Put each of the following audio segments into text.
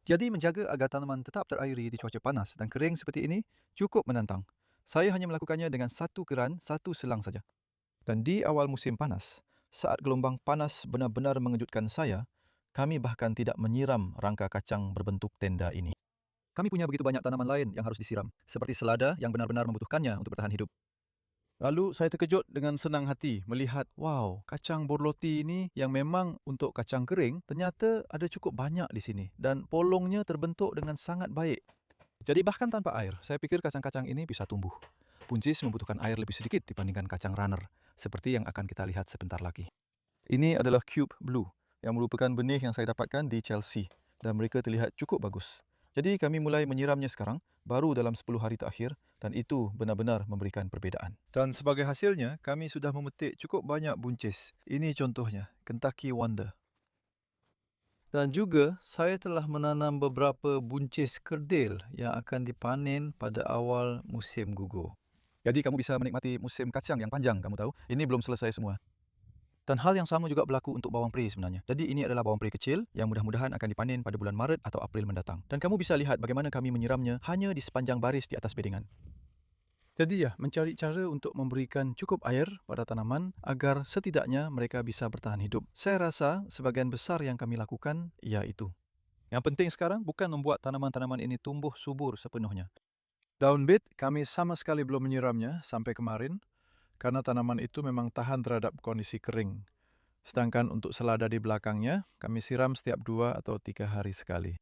Jadi menjaga agar tanaman tetap terairi di cuaca panas dan kering seperti ini cukup menantang. Saya hanya melakukannya dengan satu keran, satu selang saja. Dan di awal musim panas, saat gelombang panas benar-benar mengejutkan saya, kami bahkan tidak menyiram rangka kacang berbentuk tenda ini. Kami punya begitu banyak tanaman lain yang harus disiram, seperti selada yang benar-benar membutuhkannya untuk bertahan hidup. Lalu saya terkejut dengan senang hati melihat, wow, kacang borloti ini yang memang untuk kacang kering, ternyata ada cukup banyak di sini dan polongnya terbentuk dengan sangat baik. Jadi bahkan tanpa air, saya pikir kacang-kacang ini bisa tumbuh. Buncis membutuhkan air lebih sedikit dibandingkan kacang runner, seperti yang akan kita lihat sebentar lagi. Ini adalah Cube Blue, yang merupakan benih yang saya dapatkan di Chelsea, dan mereka terlihat cukup bagus. Jadi kami mulai menyiramnya sekarang, baru dalam 10 hari terakhir, dan itu benar-benar memberikan perbezaan. Dan sebagai hasilnya, kami sudah memetik cukup banyak buncis. Ini contohnya, Kentucky Wonder. Dan juga saya telah menanam beberapa buncis kerdil yang akan dipanen pada awal musim gugur. Jadi kamu bisa menikmati musim kacang yang panjang, kamu tahu. Ini belum selesai semua. Dan hal yang sama juga berlaku untuk bawang peri sebenarnya. Jadi ini adalah bawang peri kecil yang mudah-mudahan akan dipanen pada bulan Maret atau April mendatang. Dan kamu bisa lihat bagaimana kami menyiramnya hanya di sepanjang baris di atas bedengan. Jadi ya, mencari cara untuk memberikan cukup air pada tanaman agar setidaknya mereka bisa bertahan hidup. Saya rasa sebagian besar yang kami lakukan ia itu. Yang penting sekarang bukan membuat tanaman-tanaman ini tumbuh subur sepenuhnya. Daun bit kami sama sekali belum menyiramnya sampai kemarin karena tanaman itu memang tahan terhadap kondisi kering. Sedangkan untuk selada di belakangnya kami siram setiap 2 atau 3 hari sekali.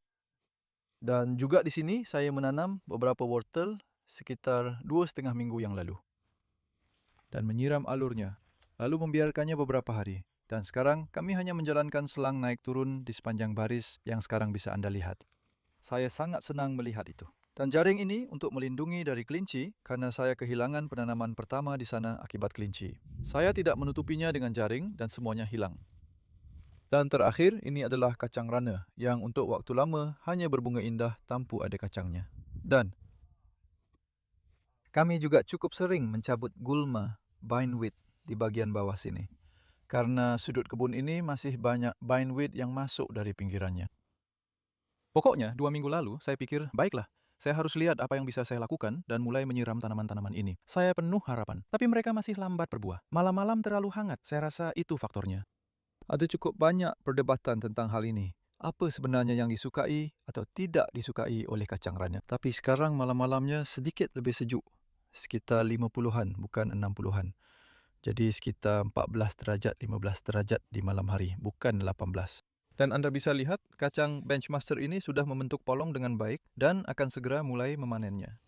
Dan juga di sini saya menanam beberapa wortel sekitar 2,5 minggu yang lalu. Dan menyiram alurnya, lalu membiarkannya beberapa hari. Dan sekarang kami hanya menjalankan selang naik turun di sepanjang baris yang sekarang bisa Anda lihat. Saya sangat senang melihat itu. Dan jaring ini untuk melindungi dari kelinci karena saya kehilangan penanaman pertama di sana akibat kelinci. Saya tidak menutupinya dengan jaring dan semuanya hilang. Dan terakhir, ini adalah kacang rana yang untuk waktu lama hanya berbunga indah tanpa ada kacangnya. Dan kami juga cukup sering mencabut gulma, bindweed di bagian bawah sini. Karena sudut kebun ini masih banyak bindweed yang masuk dari pinggirannya. Pokoknya, 2 minggu lalu saya pikir, baiklah, saya harus lihat apa yang bisa saya lakukan dan mulai menyiram tanaman-tanaman ini. Saya penuh harapan, tapi mereka masih lambat berbuah. Malam-malam terlalu hangat, saya rasa itu faktornya. Ada cukup banyak perdebatan tentang hal ini. Apa sebenarnya yang disukai atau tidak disukai oleh kacang rana. Tapi sekarang malam-malamnya sedikit lebih sejuk. Sekitar 50-an, bukan 60-an. Jadi sekitar 14 derajat, 15 derajat di malam hari, bukan 18. Dan Anda bisa lihat kacang Benchmaster ini sudah membentuk polong dengan baik dan akan segera mulai memanennya.